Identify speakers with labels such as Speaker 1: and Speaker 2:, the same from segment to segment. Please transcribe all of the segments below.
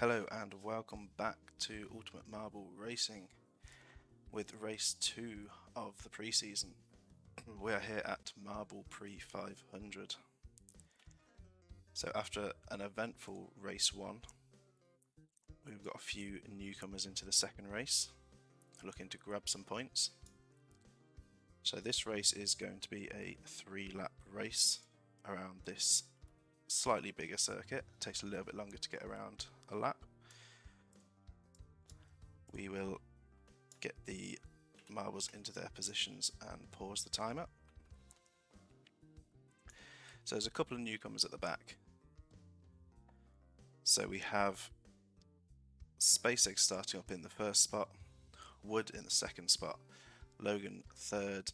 Speaker 1: Hello and welcome back to Ultimate Marble Racing with race 2 of the pre-season. We are here at Marble Prix 500. So after an eventful race 1, we've got a few newcomers into the second race looking to grab some points. So this race is going to be a 3-lap race around this slightly bigger circuit. It takes a little bit longer to get around a lap. We will get the marbles into their positions and pause the timer. So there's a couple of newcomers at the back. So we have SpaceX starting up in the first spot, Wood in the second spot, Logan third,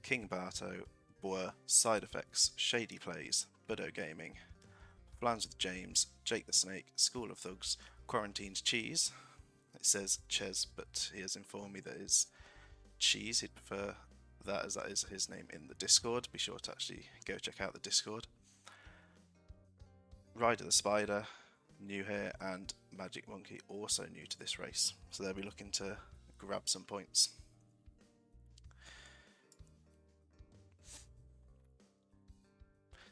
Speaker 1: King Barto, Boer, Side Effects, Shady Plays, Buddo Gaming, Flans with James, Jake the Snake, School of Thugs, Quarantine's Cheese. It says Ches, but he has informed me that it's Cheese. He'd prefer that, as that is his name in the Discord. Be sure to actually go check out the Discord. Ryder the Spider, new here, and Magic Monkey, also new to this race. So they'll be looking to grab some points.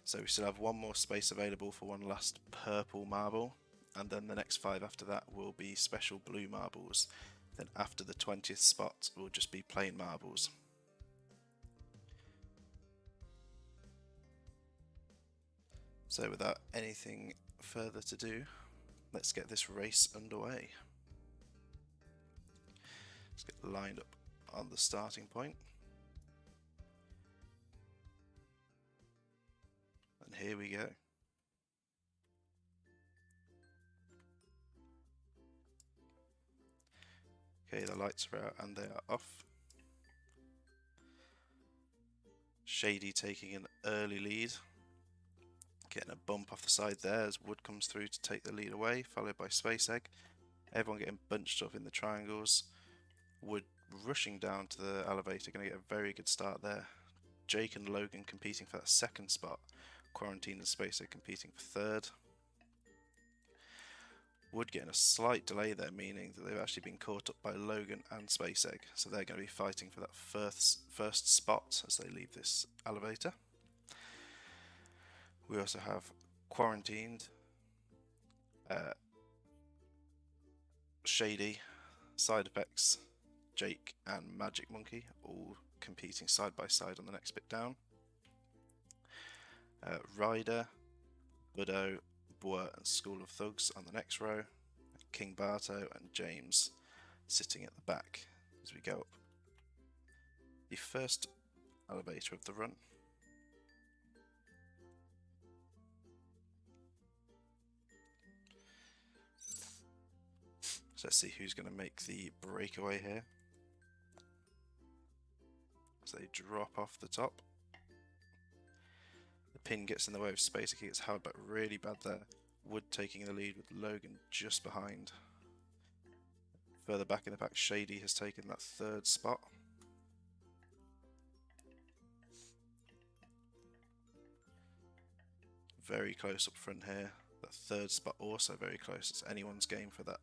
Speaker 1: So we still have one more space available for one last purple marble, and then the next 5 after that will be special blue marbles. Then after the 20th spot will just be plain marbles. So without anything further to do, let's get this race underway. Let's get lined up on the starting point. And here we go. Okay, the lights are out and they are off. Shady taking an early lead. Getting a bump off the side there as Wood comes through to take the lead away, followed by Space Egg. Everyone getting bunched up in the triangles. Wood rushing down to the elevator, going to get a very good start there. Jake and Logan competing for that second spot. Quarantine and Space Egg competing for third. Wood getting a slight delay there, meaning that they've actually been caught up by Logan and Space Egg, so they're going to be fighting for that first spot as they leave this elevator. We also have Quarantined, Shady, Side Effects, Jake and Magic Monkey all competing side by side on the next bit down. Ryder, Buddo, Boer and School of Thugs on the next row. King Barto and James sitting at the back as we go up the first elevator of the run. So let's see who's going to make the breakaway here. As they drop off the top. The pin gets in the way of Space. He gets held back really bad there. Wood taking the lead with Logan just behind. Further back in the pack, Shady has taken that third spot. Very close up front here. That third spot also very close. It's anyone's game for that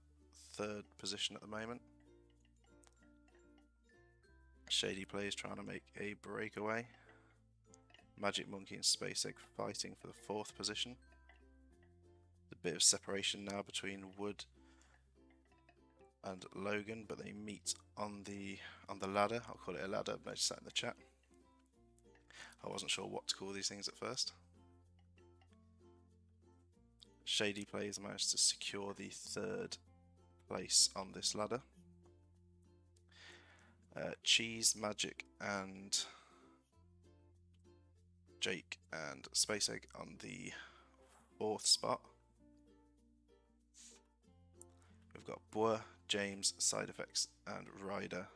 Speaker 1: third position at the moment. Shady Plays trying to make a breakaway. Magic Monkey and Space Egg fighting for the fourth position. A bit of separation now between Wood and Logan, but they meet on the ladder. I'll call it a ladder. I've noticed that in the chat. I wasn't sure what to call these things at first. Shady Plays managed to secure the third place on this ladder. Cheese, Magic and Jake and Space Egg on the fourth spot. We've got Boer, James, Side Effects and Ryder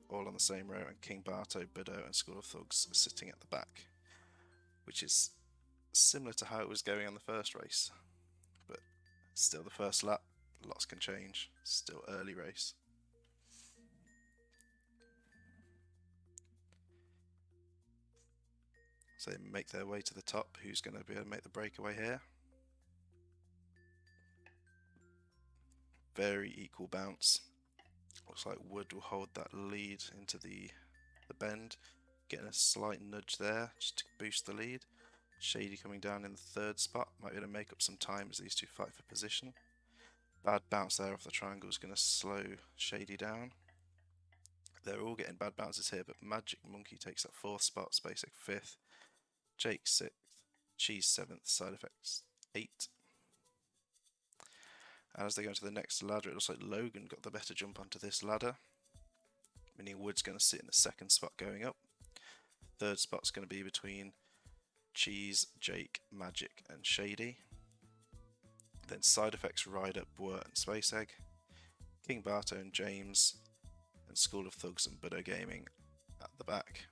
Speaker 1: all on the same row, and King Barto, Buddo and School of Thugs sitting at the back, which is similar to how it was going on the first race, but still the first lap, lots can change, still early race. So they make their way to the top. Who's going to be able to make the breakaway here? very equal bounce. Looks like Wood will hold that lead into the bend, getting a slight nudge there just to boost the lead. Shady coming down in the third spot, might be able to make up some time as these two fight for position. Bad bounce there off the triangle is going to slow Shady down. They're all getting bad bounces here, but Magic Monkey takes that fourth spot, Space Egg fifth, Jake sixth, Cheese seventh, Side Effects 8. And as they go into the next ladder, it looks like Logan got the better jump onto this ladder, meaning Wood's going to sit in the second spot going up. Third spot's going to be between Cheese, Jake, Magic and Shady. Then Side Effects, Ryder, Bwert and Space Egg. King Barto and James, and School of Thugs and Budo Gaming at the back.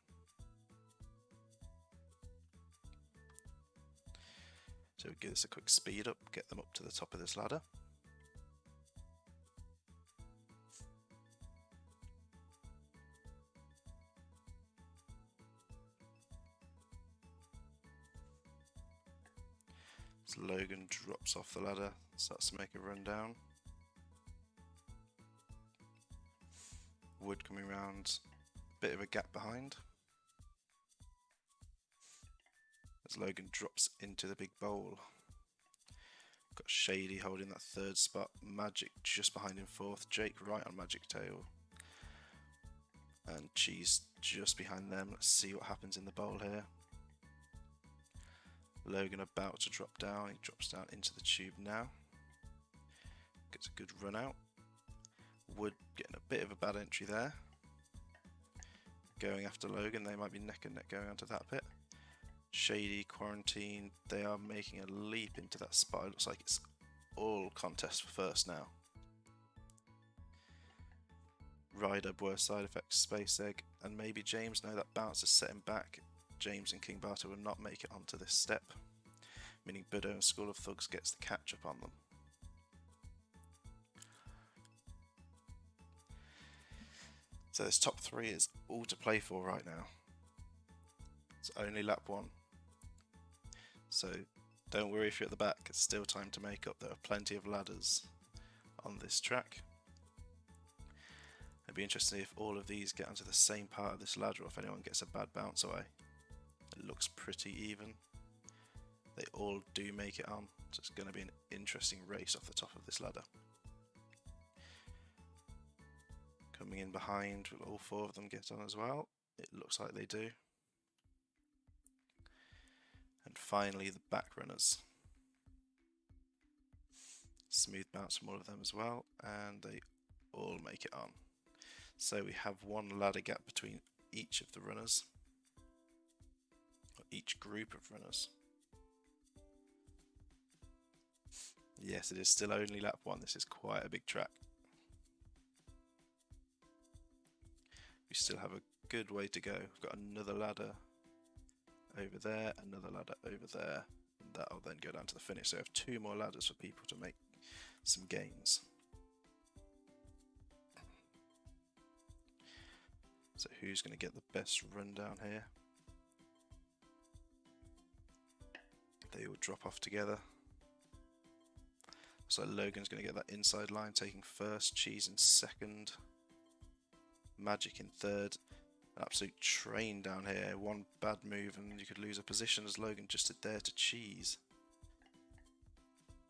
Speaker 1: So we give this a quick speed up, get them up to the top of this ladder. So Logan drops off the ladder, starts to make a run down. Wood coming around, bit of a gap behind. As Logan drops into the big bowl. Got Shady holding that third spot, Magic just behind him fourth, Jake right on Magic tail. And Cheese just behind them. Let's see what happens in the bowl here. Logan about to drop down, he drops down into the tube now. Gets a good run out. Wood getting a bit of a bad entry there. Going after Logan, they might be neck and neck going onto that bit. Shady, Quarantine, they are making a leap into that spot. It looks like it's all contest for first now. Ryder, Bwert, Side Effects, Space Egg, and maybe James. No, that bounce is setting back. James and King Barto will not make it onto this step, meaning Budo and School of Thugs gets the catch up on them. So this top three is all to play for right now. It's only lap 1. So don't worry if you're at the back, it's still time to make up. There are plenty of ladders on this track. It'd be interesting if all of these get onto the same part of this ladder or if anyone gets a bad bounce away. It looks pretty even. They all do make it on, so it's going to be an interesting race off the top of this ladder. Coming in behind, will all 4 of them get on as well? It looks like they do. And finally the back runners. Smooth bounce from all of them as well, and they all make it on. So we have one ladder gap between each of the runners, or each group of runners. Yes, it is still only lap 1. This is quite a big track. We still have a good way to go. We've got another ladder over there, another ladder over there, and that'll then go down to the finish. So we have 2 more ladders for people to make some gains. So who's going to get the best run down here? They all drop off together. So Logan's going to get that inside line, taking first, Cheese in second, Magic in third. An absolute train down here. One bad move and you could lose a position as Logan just did there to Cheese.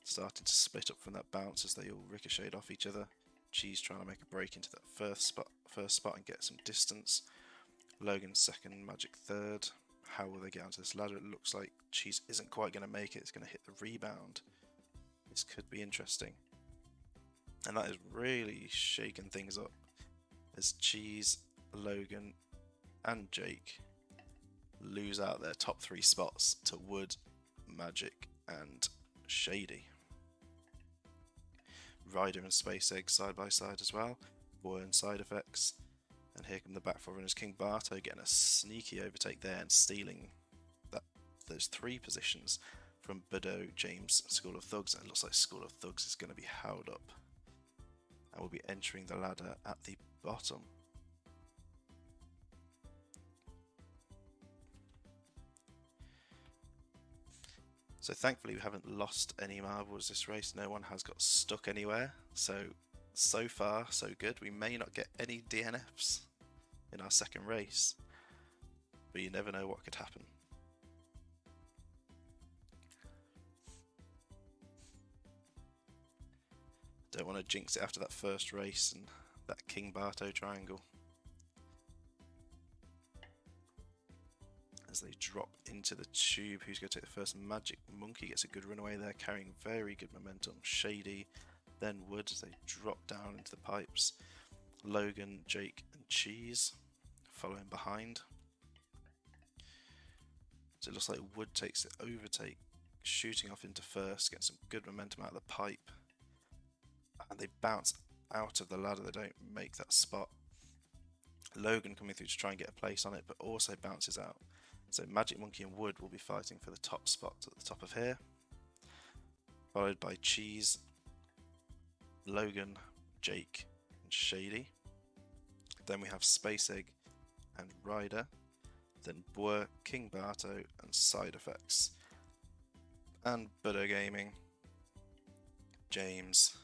Speaker 1: Starting to split up from that bounce as they all ricocheted off each other. Cheese trying to make a break into that first spot and get some distance. Logan second, Magic third. How will they get onto this ladder? It looks like Cheese isn't quite going to make it. It's going to hit the rebound. This could be interesting. And that is really shaking things up as Cheese, Logan and Jake lose out their top 3 spots to Wood, Magic and Shady. Ryder and Space Egg side by side as well. Boy and Side Effects. And here come the back 4 runners. King Barto getting a sneaky overtake there and stealing those 3 positions from Budo, James, School of Thugs. And it looks like School of Thugs is going to be held up and will be entering the ladder at the bottom. So thankfully we haven't lost any marbles this race. No one has got stuck anywhere. So far so good. We may not get any DNFs in our second race, but you never know what could happen. Don't want to jinx it after that first race and that King Barto triangle. As they drop into the tube, who's going to take the first? Magic Monkey gets a good runaway there, carrying very good momentum. Shady, then Wood as they drop down into the pipes. Logan, Jake and Cheese following behind. So it looks like Wood takes the overtake, shooting off into first, gets some good momentum out of the pipe. And they bounce out of the ladder, they don't make that spot. Logan coming through to try and get a place on it, but also bounces out. So Magic Monkey and Wood will be fighting for the top spot at the top of here, followed by Cheese, Logan, Jake and Shady. Then we have Space Egg and Ryder, then Boer, King Barto and Side Effects, and Buddha Gaming, James,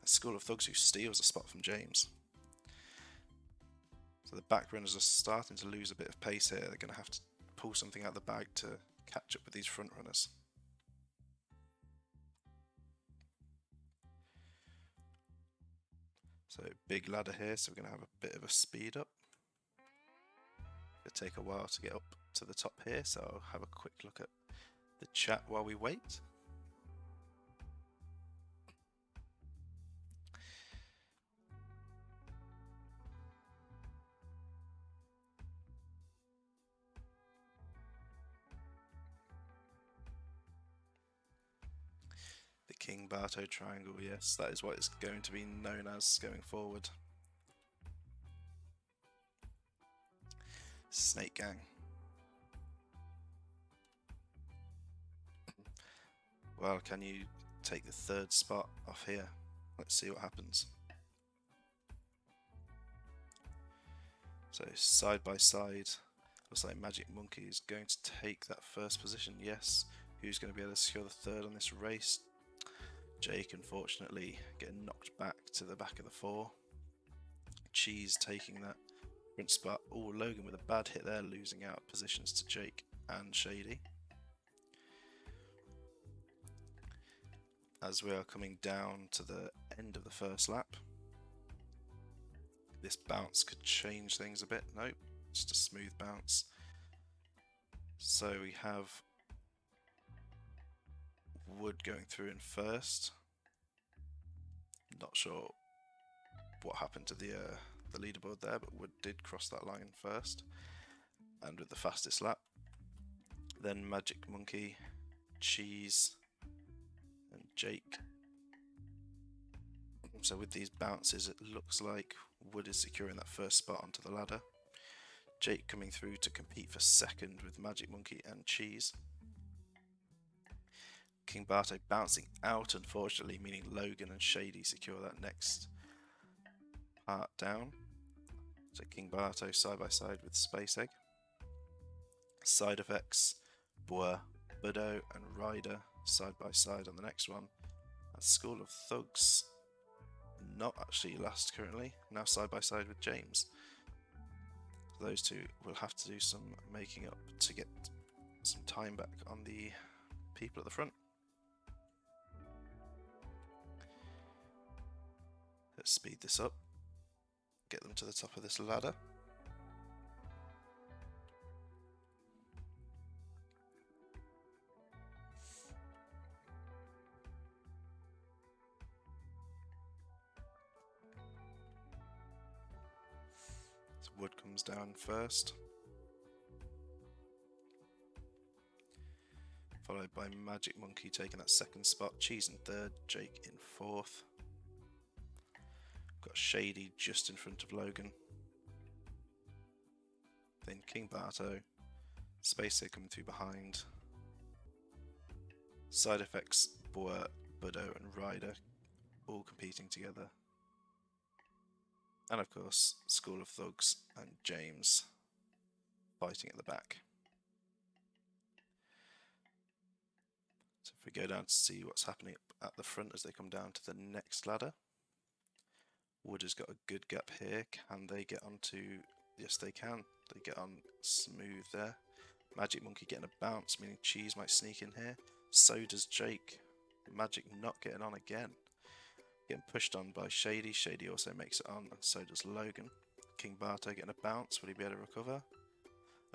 Speaker 1: a School of Thugs who steals a spot from James. So the back runners are starting to lose a bit of pace here. They're going to have to pull something out of the bag to catch up with these front runners. So big ladder here, so we're going to have a bit of a speed up. It'll take a while to get up to the top here, so I'll have a quick look at the chat while we wait. King Barto triangle, yes, that is what it's going to be known as going forward. Snake Gang. Well, can you take the third spot off here? Let's see what happens. So side by side, looks like Magic Monkey is going to take that first position. Yes, who's going to be able to secure the third on this race? Jake, unfortunately, getting knocked back to the back of the four. Cheese taking that front spot. Oh, Logan with a bad hit there, losing out positions to Jake and Shady. As we are coming down to the end of the first lap, this bounce could change things a bit. Nope, just a smooth bounce. So we have Wood going through in first. Not sure what happened to the leaderboard there, but Wood did cross that line first, and with the fastest lap. Then Magic Monkey, Cheese, and Jake. So with these bounces, it looks like Wood is securing that first spot onto the ladder. Jake coming through to compete for second with Magic Monkey and Cheese. King Barto bouncing out, unfortunately, meaning Logan and Shady secure that next part down. So King Barto side by side with Space Egg. Side Effects, Boer, Budo and Ryder side by side on the next one. And School of Thugs, not actually last currently, now side by side with James. So those two will have to do some making up to get some time back on the people at the front. Let's speed this up, get them to the top of this ladder. So Wood comes down first, followed by Magic Monkey taking that second spot, Cheese in third, Jake in fourth. Got Shady just in front of Logan. Then King Barto, Space Egg coming through behind. Side Effects, Boer, Budo and Ryder all competing together. And of course, School of Thugs and James fighting at the back. We go down to see what's happening at the front as they come down to the next ladder. Wood has got a good gap here. Can they get onto... Yes, they can. They get on smooth there. Magic Monkey getting a bounce, meaning Cheese might sneak in here. So does Jake. Magic not getting on again. Getting pushed on by Shady. Shady also makes it on, and so does Logan. King Barto getting a bounce. Will he be able to recover?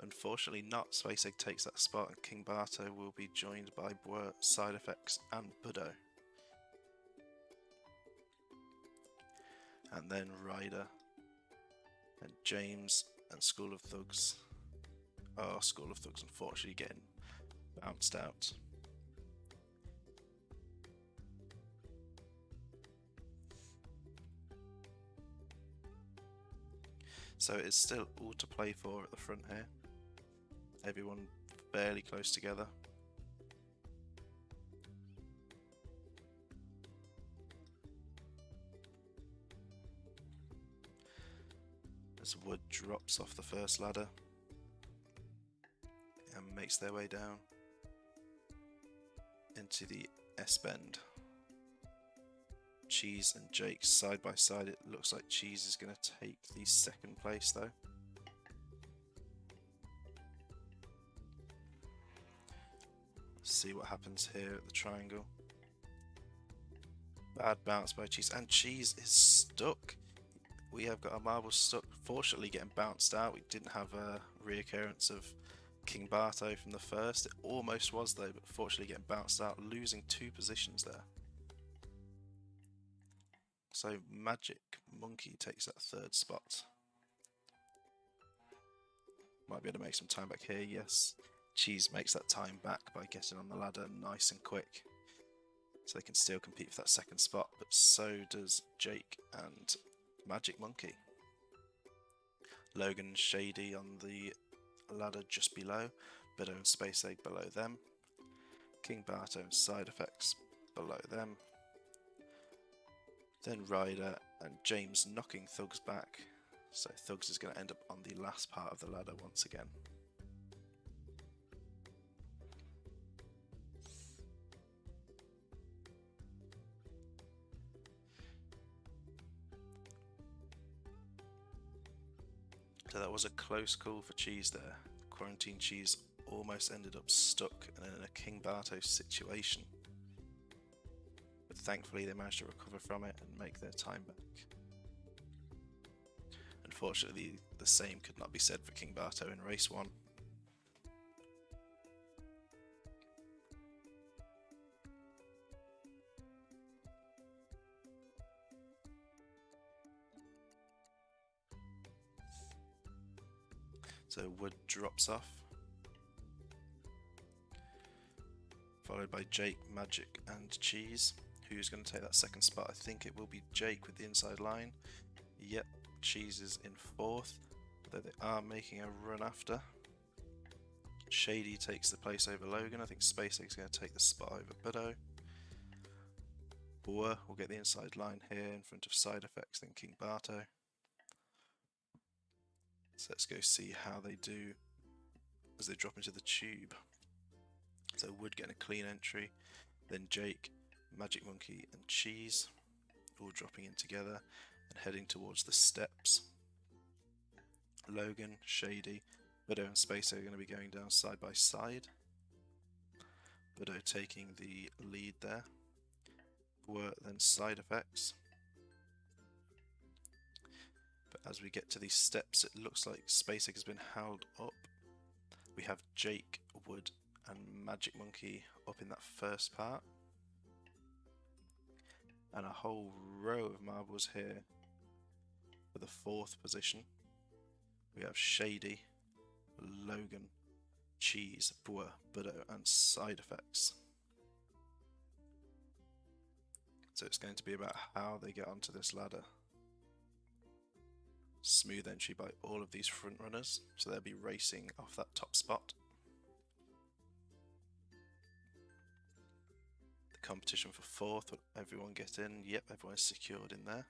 Speaker 1: Unfortunately not. Space Egg takes that spot, and King Barto will be joined by Bwer, Side Effects, and Buddo. And then Ryder, and James, and School of Thugs. Oh, School of Thugs unfortunately getting bounced out. So it's still all to play for at the front here. Everyone fairly close together. As Wood drops off the first ladder and makes their way down into the S-bend. Cheese and Jake side by side. It looks like Cheese is going to take the second place though. See what happens here at the triangle. Bad bounce by Cheese, and Cheese is stuck. We have got a marble stuck, fortunately getting bounced out. We didn't have a reoccurrence of King Barto from the first. It almost was though, but fortunately getting bounced out, losing 2 positions there. So Magic Monkey takes that 3rd spot. Might be able to make some time back here, yes. Cheese makes that time back by getting on the ladder nice and quick. So they can still compete for that 2nd spot, but so does Jake and Magic Monkey. Logan and Shady on the ladder just below, Buddo and Space Egg below them. King Barto and Side Effects below them. Then Ryder and James knocking Thugs back. So Thugs is going to end up on the last part of the ladder once again. So that was a close call for Cheese there. Quarantine Cheese almost ended up stuck and in a King Barto situation. But thankfully they managed to recover from it and make their time back. Unfortunately, the same could not be said for King Barto in race 1. So Wood drops off, followed by Jake, Magic and Cheese. Who's going to take that 2nd spot? I think it will be Jake with the inside line. Yep, Cheese is in 4th, though they are making a run after. Shady takes the place over Logan. I think Space Egg's going to take the spot over Buddo. Bwer will get the inside line here in front of Side Effects, then King Barto. So let's go see how they do as they drop into the tube. So Wood getting a clean entry, then Jake, Magic Monkey and Cheese all dropping in together and heading towards the steps. Logan, Shady, Buddo and Space are going to be going down side by side. Buddo taking the lead there. Bwer then Side Effects. But as we get to these steps, it looks like Space Egg has been held up. We have Jake, Wood and Magic Monkey up in that first part. And a whole row of marbles here for the 4th position. We have Shady, Logan, Cheese, Bwer, Buddo and Side Effects. So it's going to be about how they get onto this ladder. Smooth entry by all of these front runners, so they'll be racing off that top spot. The competition for 4th, will everyone get in? Yep, everyone is secured in there.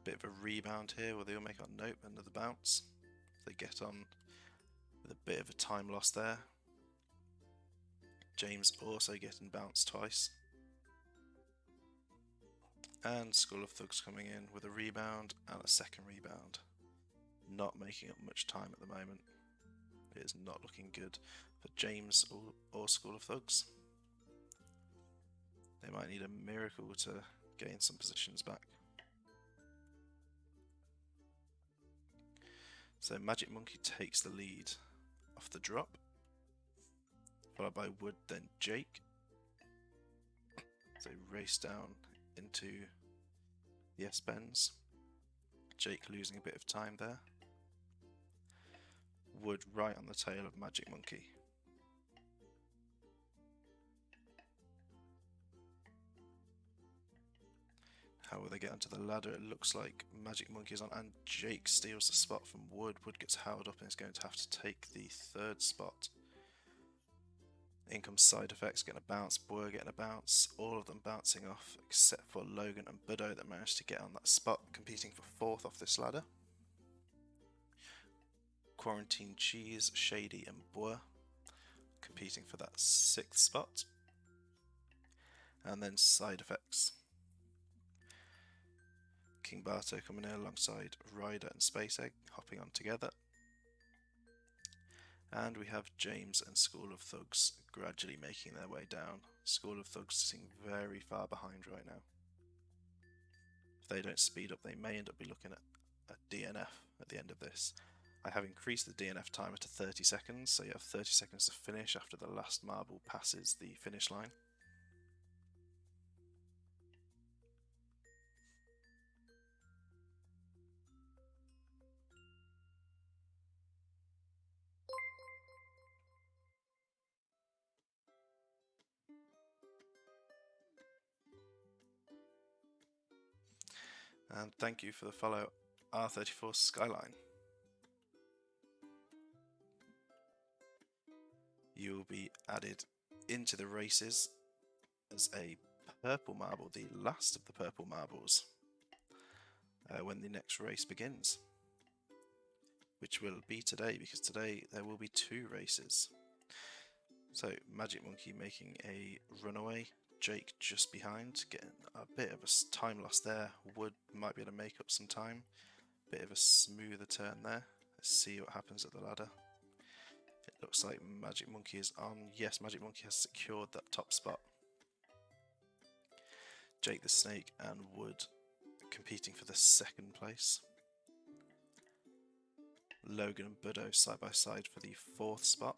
Speaker 1: Bit of a rebound here, will they all make on? Nope, another bounce. They get on with a bit of a time loss there. James also getting bounced twice. And School of Thugs coming in with a rebound and a second rebound. Not making up much time at the moment. It is not looking good for James or School of Thugs. They might need a miracle to gain some positions back. So Magic Monkey takes the lead off the drop, followed by Wood, then Jake. So race down into the S-bends. Jake losing a bit of time there. Wood right on the tail of Magic Monkey. How will they get onto the ladder? It looks like Magic Monkey is on, and Jake steals the spot from Wood. Wood gets held up and is going to have to take the third spot. In comes Side Effects, getting a bounce, Boer getting a bounce, all of them bouncing off except for Logan and Budo that managed to get on that spot, competing for fourth off this ladder. Quarantine Cheese, Shady and Boer competing for that sixth spot. And then Side Effects. King Barto coming in alongside Ryder and Space Egg, hopping on together. And we have James and School of Thugs gradually making their way down. School of Thugs sitting very far behind right now. If they don't speed up, they may end up be looking at a DNF at the end of this. I have increased the DNF timer to 30 seconds, so you have 30 seconds to finish after the last marble passes the finish line. And thank you for the follow, R34 Skyline. You will be added into the races as a purple marble, the last of the purple marbles, when the next race begins, which will be today, because today there will be 2 races. So Magic Monkey making a runaway, Jake just behind, getting a bit of a time loss there. Wood might be able to make up some time. Bit of a smoother turn there. Let's see what happens at the ladder. It looks like Magic Monkey is on. Yes, Magic Monkey has secured that top spot. Jake the Snake and Wood competing for the second place. Logan and Budo side by side for the fourth spot.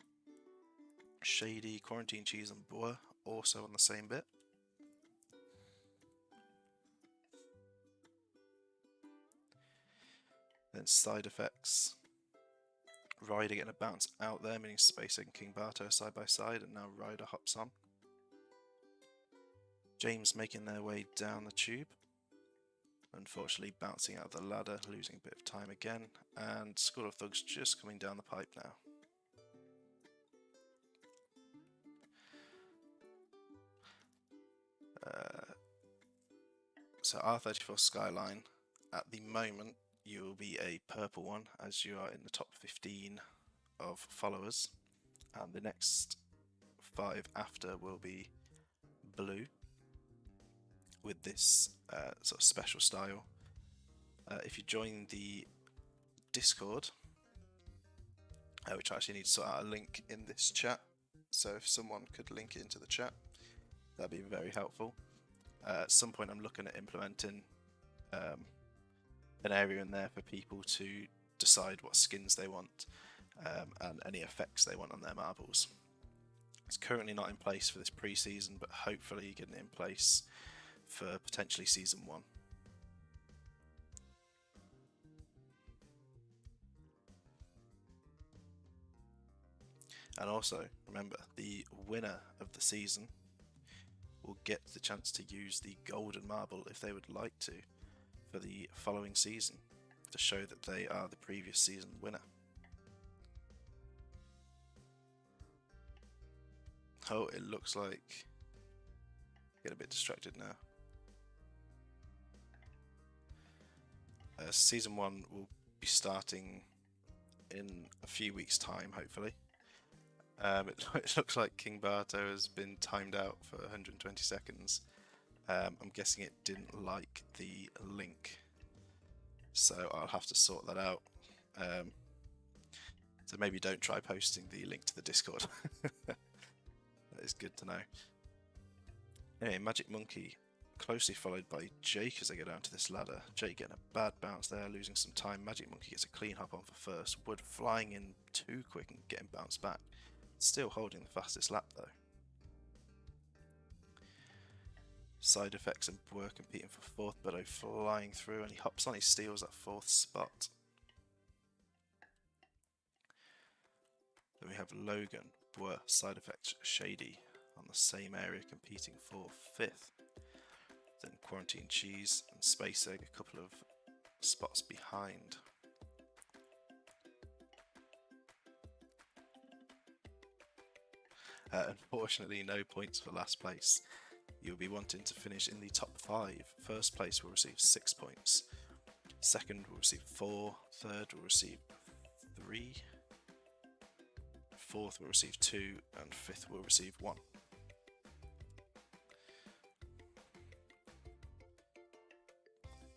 Speaker 1: Shady, Quarantine Cheese and Boer also on the same bit. Then Side Effects. Ryder getting a bounce out there, meaning Space and King Barto side by side, and now Ryder hops on. James making their way down the tube. Unfortunately bouncing out of the ladder, losing a bit of time again, and School of Thugs just coming down the pipe now. So R34 Skyline, at the moment you will be a purple one as you are in the top 15 of followers, and the next 5 after will be blue with this sort of special style. If you join the Discord, which I actually need to sort out a link in this chat, so if someone could link it into the chat, that'd be very helpful. At some point I'm looking at implementing an area in there for people to decide what skins they want and any effects they want on their marbles. It's currently not in place for this pre-season, but hopefully getting it in place for potentially season 1. And also, remember, the winner of the season will get the chance to use the golden marble if they would like to for the following season to show that they are the previous season winner. Oh, it looks like... Get a bit distracted now. Season 1 will be starting in a few weeks' time, hopefully. It looks like King Barto has been timed out for 120 seconds. I'm guessing it didn't like the link, so I'll have to sort that out. So maybe don't try posting the link to the Discord. That is good to know. Anyway, Magic Monkey closely followed by Jake as they go down to this ladder. Jake getting a bad bounce there, losing some time. Magic Monkey gets a clean hop on for first. Wood flying in too quick and getting bounced back. Still holding the fastest lap though. Side effects and Boer competing for fourth. Beto flying through and he hops on, he steals that fourth spot. Then we have Logan, Boer, Side Effects, Shady on the same area competing for fifth. Then Quarantine Cheese and Space Egg a couple of spots behind. Unfortunately, no points for last place. You'll be wanting to finish in the top 5. First place will receive 6 points. Second will receive 4. Third will receive 3. Fourth will receive 2. And fifth will receive 1.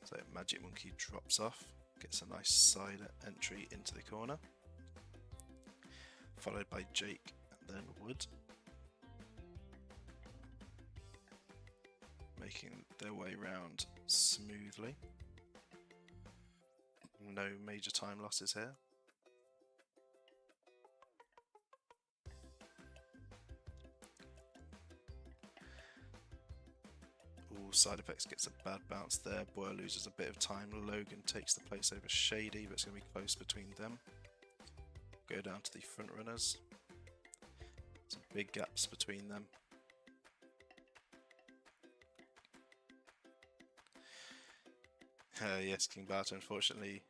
Speaker 1: So Magic Monkey drops off, gets a nice side entry into the corner. Followed by Jake and then Wood. Making their way round smoothly. No major time losses here. All Side Effects gets a bad bounce there. Boer loses a bit of time. Logan takes the place over Shady, but it's going to be close between them. Go down to the front runners. Some big gaps between them. Yes, King Barto, unfortunately,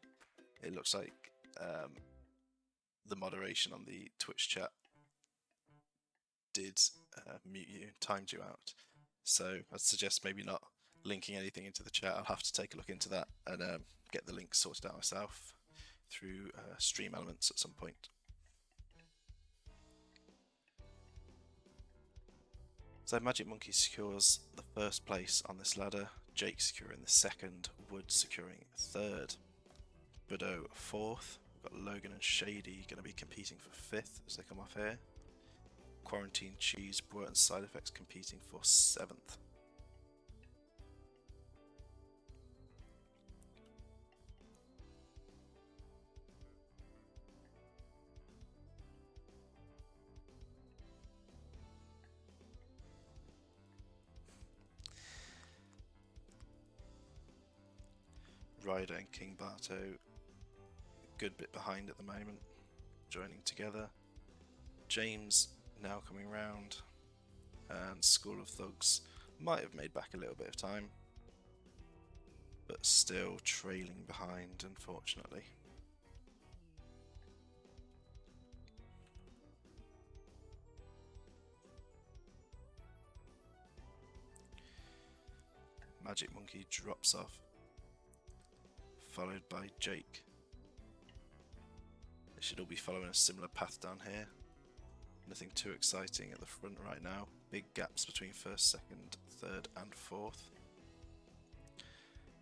Speaker 1: it looks like the moderation on the Twitch chat did mute you, timed you out. So I'd suggest maybe not linking anything into the chat. I'll have to take a look into that and get the links sorted out myself through Stream Elements at some point. So Magic Monkey secures the first place on this ladder, Jake securing the second, Wood securing third, Budo fourth. We've got Logan and Shady going to be competing for fifth as they come off here. Quarantine Cheese, Boer and Side Effects competing for seventh. Ryder and King Barto, good bit behind at the moment, joining together. James now coming round, and School of Thugs might have made back a little bit of time, but still trailing behind, unfortunately. Magic Monkey drops off, followed by Jake. They should all be following a similar path down here. Nothing too exciting at the front right now. Big gaps between first, second, third and fourth.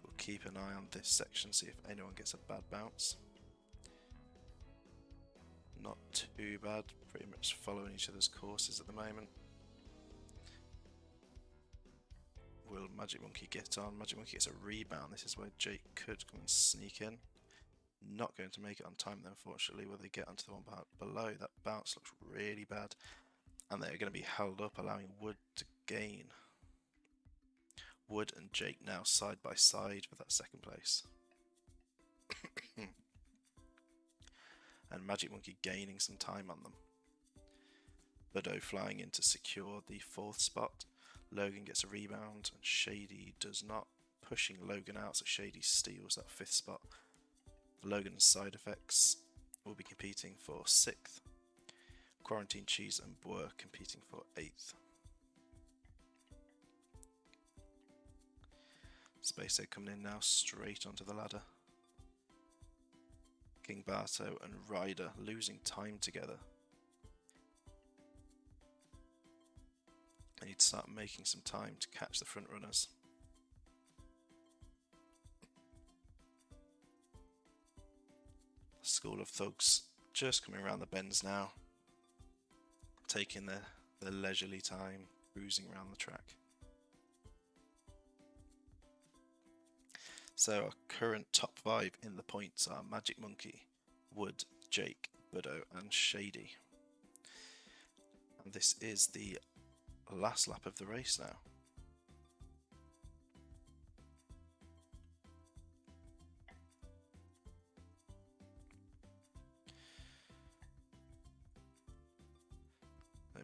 Speaker 1: We'll keep an eye on this section, see if anyone gets a bad bounce. Not too bad, pretty much following each other's courses at the moment. Will Magic Monkey get on? Magic Monkey gets a rebound. This is where Jake could come and sneak in. Not going to make it on time, though, unfortunately. Will they get onto the one below? That bounce looks really bad. And they're going to be held up, allowing Wood to gain. Wood and Jake now side by side for that second place. And Magic Monkey gaining some time on them. Budo flying in to secure the fourth spot. Logan gets a rebound and Shady does not, pushing Logan out, so Shady steals that fifth spot. Logan's Side Effects will be competing for sixth. Quarantine Cheese and Boer competing for eighth. Space Egg coming in now straight onto the ladder. King Barto and Ryder losing time together. They need to start making some time to catch the front runners. School of Thugs just coming around the bends now, taking their leisurely time, cruising around the track. So our current top 5 in the points are Magic Monkey, Wood, Jake, Buddo and Shady. And this is the last lap of the race now.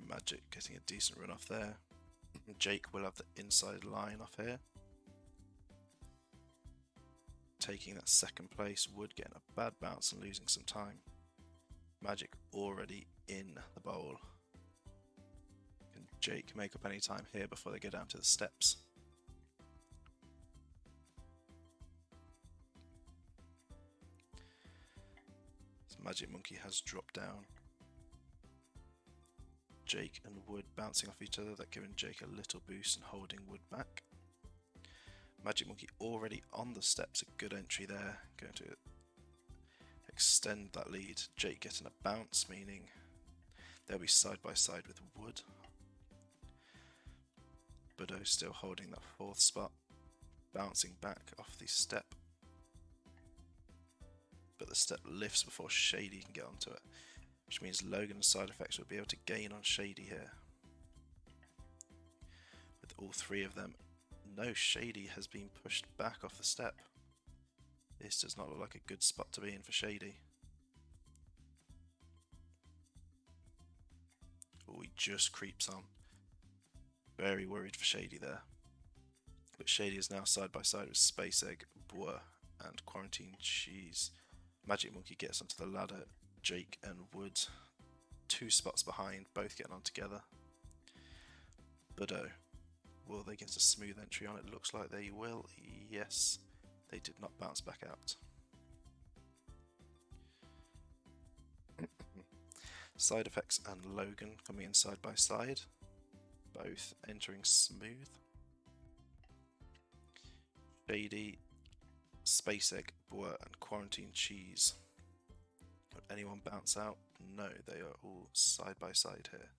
Speaker 1: Magic getting a decent run off there. Jake will have the inside line off here, taking that second place. Wood getting a bad bounce and losing some time. Magic already in the bowl. Can Jake make up any time here before they go down to the steps? So Magic Monkey has dropped down. Jake and Wood bouncing off each other, that giving Jake a little boost and holding Wood back. Magic Monkey already on the steps, a good entry there, going to extend that lead. Jake getting a bounce, meaning they'll be side by side with Wood. Buddo still holding that 4th spot, bouncing back off the step. But the step lifts before Shady can get onto it, which means Logan and Side Effects will be able to gain on Shady here. With all 3 of them. No, Shady has been pushed back off the step. This does not look like a good spot to be in for Shady. Oh, he just creeps on. Very worried for Shady there. But Shady is now side by side with Space Egg, Bois and Quarantine Cheese. Magic Monkey gets onto the ladder. Jake and Wood 2 spots behind, both getting on together. Buddo, will they get a smooth entry on? It looks like they will. Yes, they did not bounce back out. Side Effects and Logan coming in side by side, both entering smooth. Shady, Space Egg, Bois and Quarantine Cheese. Would anyone bounce out? No, they are all side by side here.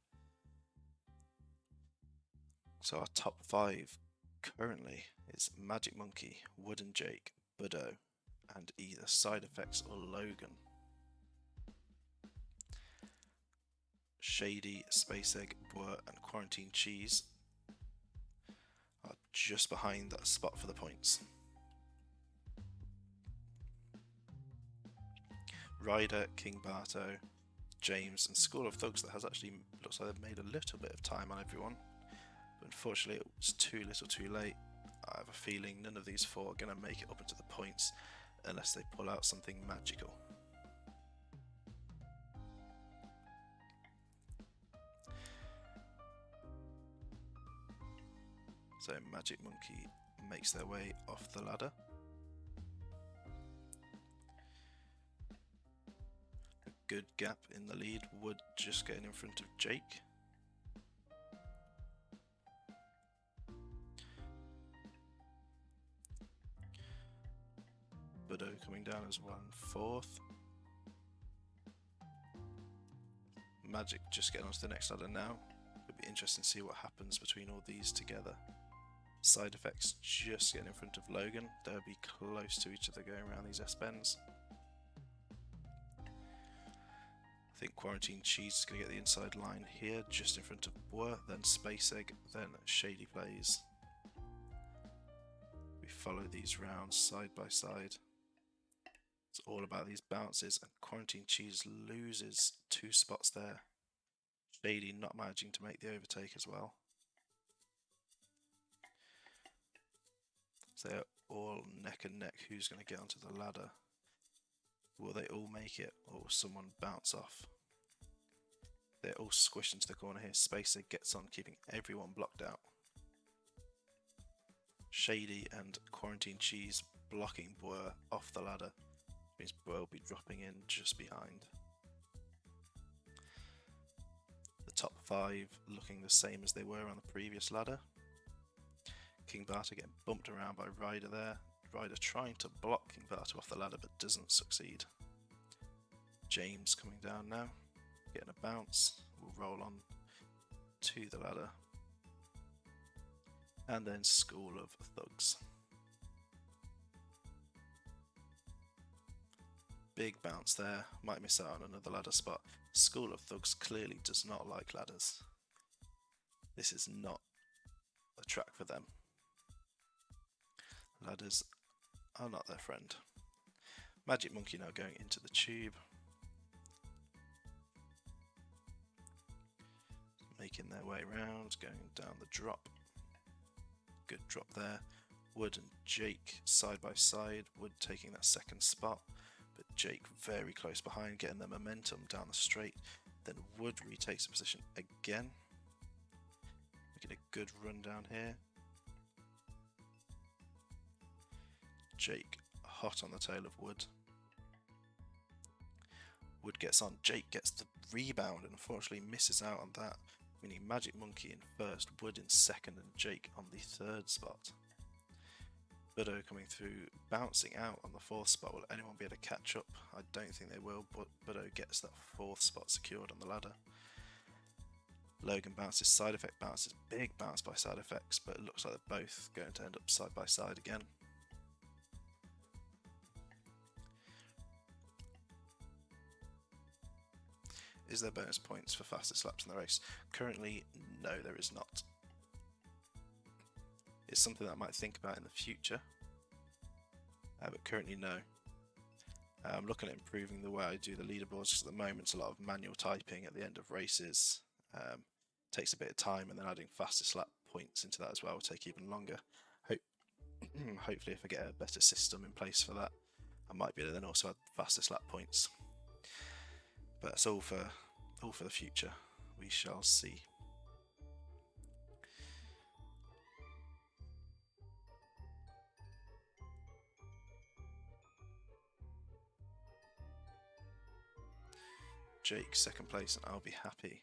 Speaker 1: So our top 5 currently is Magic Monkey, Wood and Jake, Buddo, and either Side Effects or Logan. Shady, Space Egg, Bois and Quarantine Cheese are just behind that spot for the points. Ryder, King Barto, James and School of Thugs that has actually looks like they've made a little bit of time on everyone. But unfortunately it was too little too late. I have a feeling none of these 4 are going to make it up into the points unless they pull out something magical. So Magic Monkey makes their way off the ladder. A good gap in the lead. Wood just getting in front of Jake. Buddo coming down as 1/4. Magic just getting onto the next ladder now. It'll be interesting to see what happens between all these together. Side Effects just getting in front of Logan. They'll be close to each other going around these S-bends. I think Quarantine Cheese is going to get the inside line here, just in front of Bois, then Space Egg, then Shady plays. We follow these rounds side by side. It's all about these bounces, and Quarantine Cheese loses 2 spots there. Shady not managing to make the overtake as well. So they're all neck and neck. Who's going to get onto the ladder? Will they all make it, or will someone bounce off? They're all squished into the corner here. Spacer gets on, keeping everyone blocked out. Shady and Quarantine Cheese blocking Bois off the ladder. means we'll be dropping in just behind. The top 5 looking the same as they were on the previous ladder. King Barter getting bumped around by Ryder there. Ryder trying to block King Barter off the ladder but doesn't succeed. James coming down now, getting a bounce. We'll roll on to the ladder. And then School of Thugs. Big bounce there, might miss out on another ladder spot. School of Thugs clearly does not like ladders. This is not a track for them. Ladders are not their friend. Magic Monkey now going into the tube. Making their way around, going down the drop. Good drop there. Wood and Jake side by side. Wood taking that second spot, but Jake very close behind, getting the momentum down the straight. Then Wood retakes the position again. Making a good run down here. Jake hot on the tail of Wood. Wood gets on, Jake gets the rebound and unfortunately misses out on that, meaning Magic Monkey in first, Wood in second and Jake on the third spot. Buddo coming through, bouncing out on the fourth spot. Will anyone be able to catch up? I don't think they will, but Buddo gets that fourth spot secured on the ladder. Logan bounces, Side Effect bounces, big bounce by Side Effects, but it looks like they're both going to end up side by side again. Is there bonus points for fastest laps in the race? Currently, no, there is not. It's something that I might think about in the future, but currently no. I'm looking at improving the way I do the leaderboards, because at the moment it's a lot of manual typing at the end of races. Takes a bit of time, and then adding fastest lap points into that as well will take even longer. Hopefully if I get a better system in place for that, I might be able to then also add fastest lap points. But that's all for the future. We shall see. Jake second place, and I'll be happy.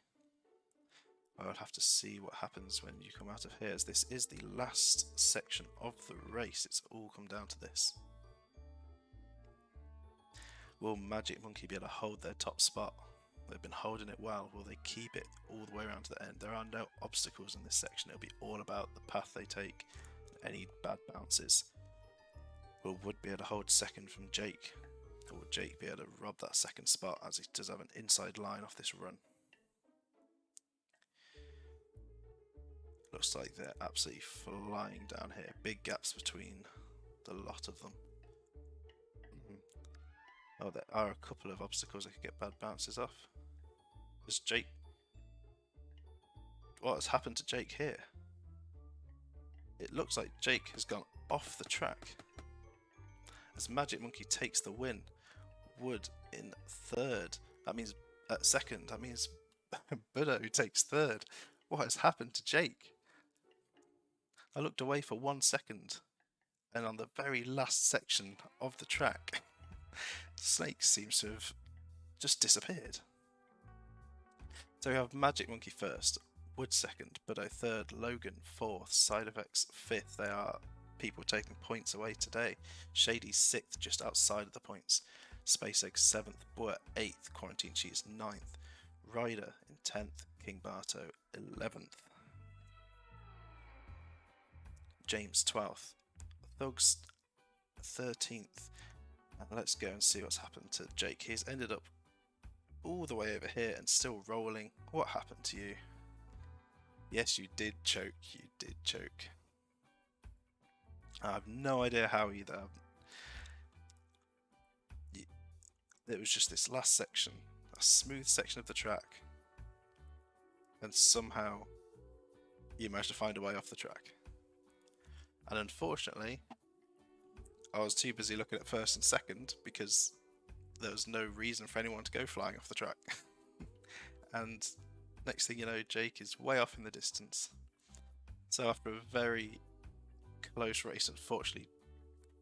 Speaker 1: I'll have to see what happens when you come out of here, as this is the last section of the race. It's all come down to this. Will Magic Monkey be able to hold their top spot? They've been holding it well. Will they keep it all the way around to the end? There are no obstacles in this section. It'll be all about the path they take, any bad bounces. Will Wood be able to hold second from Jake? Or will Jake be able to rob that second spot, as he does have an inside line off this run? Looks like they're absolutely flying down here. Big gaps between the lot of them. Oh, there are a couple of obstacles I could get bad bounces off. Is Jake... What has happened to Jake here? It looks like Jake has gone off the track, as Magic Monkey takes the win. Wood in third. That means second. That means Buddo takes third. What has happened to Jake? I looked away for 1 second, and on the very last section of the track, Snake seems to have just disappeared. So we have Magic Monkey first, Wood second, Buddo third, Logan fourth, Side Effects fifth. They are people taking points away today. Shady's sixth, just outside of the points. Space Egg seventh, Boer eighth, Quarantine Cheese ninth, Ryder in 10th, King Barto 11th, James 12th, Thugs 13th. And let's go and see what's happened to Jake. He's ended up all the way over here and still rolling. What happened to you? Yes, you did choke. You did choke. I have no idea how either. It was just this last section, a smooth section of the track, and somehow you managed to find a way off the track. And unfortunately, I was too busy looking at first and second because there was no reason for anyone to go flying off the track. And next thing you know, Jake is way off in the distance. So after a very close race, unfortunately,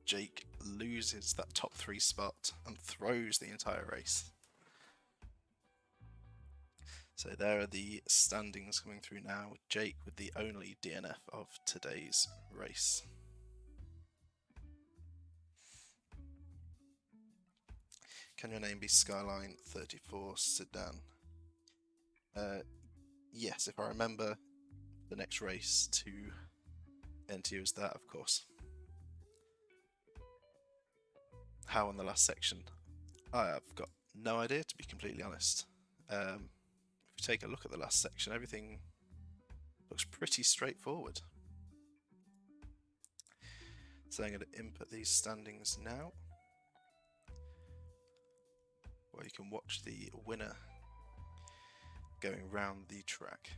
Speaker 1: Jake loses that top 3 spot and throws the entire race. So there are the standings coming through now, with Jake with the only DNF of today's race. Can your name be Skyline 34 Sedan? Yes, if I remember the next race to enter you as that, of course. How on the last section? I have got no idea, to be completely honest. If you take a look at the last section, everything looks pretty straightforward. So I'm going to input these standings now, where you can watch the winner going round the track.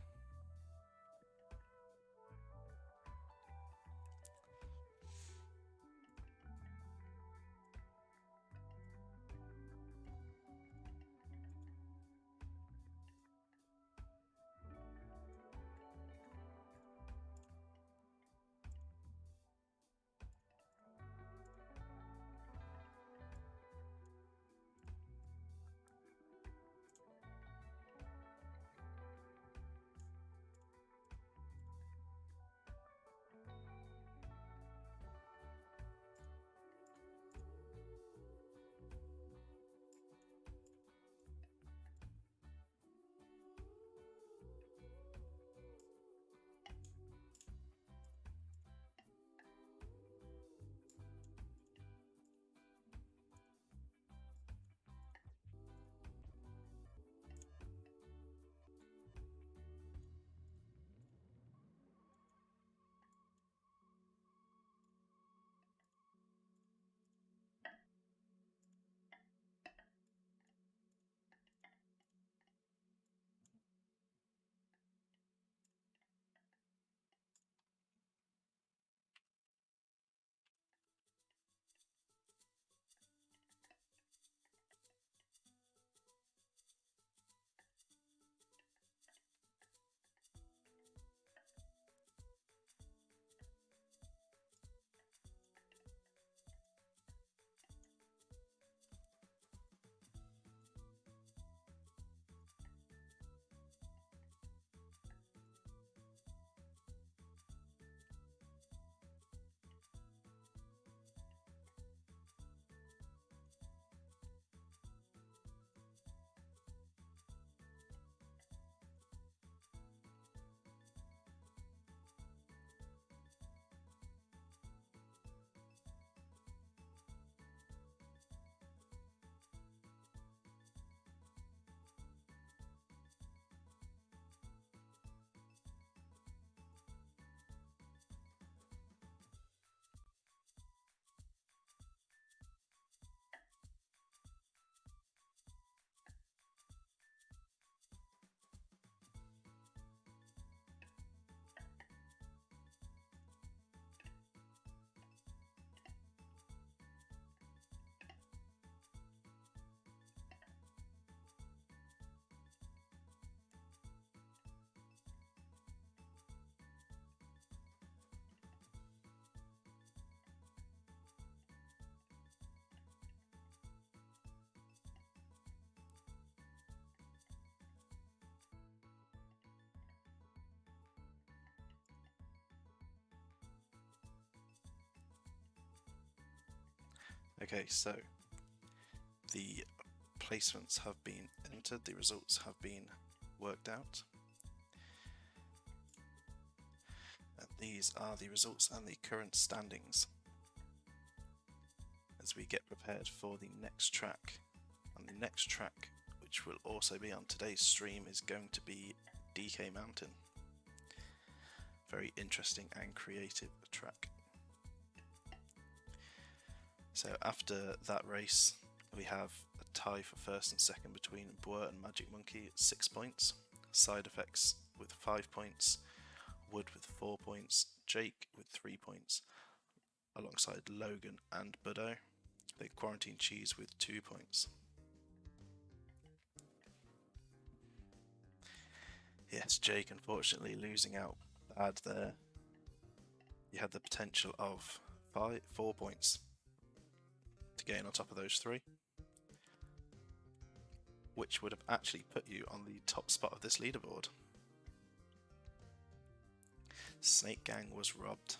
Speaker 1: Okay, so the placements have been entered, the results have been worked out. And these are the results and the current standings as we get prepared for the next track. And the next track, which will also be on today's stream, is going to be DK Mountain. Very interesting and creative track. So after that race, we have a tie for first and second between Boer and Magic Monkey at 6 points, Side Effects with 5 points, Wood with 4 points, Jake with 3 points, alongside Logan and Buddo. Then Quarantine Cheese with 2 points. Yes, Jake unfortunately losing out bad there. You had the potential of 4 points to gain on top of those 3, which would have actually put you on the top spot of this leaderboard. Snake Gang was robbed.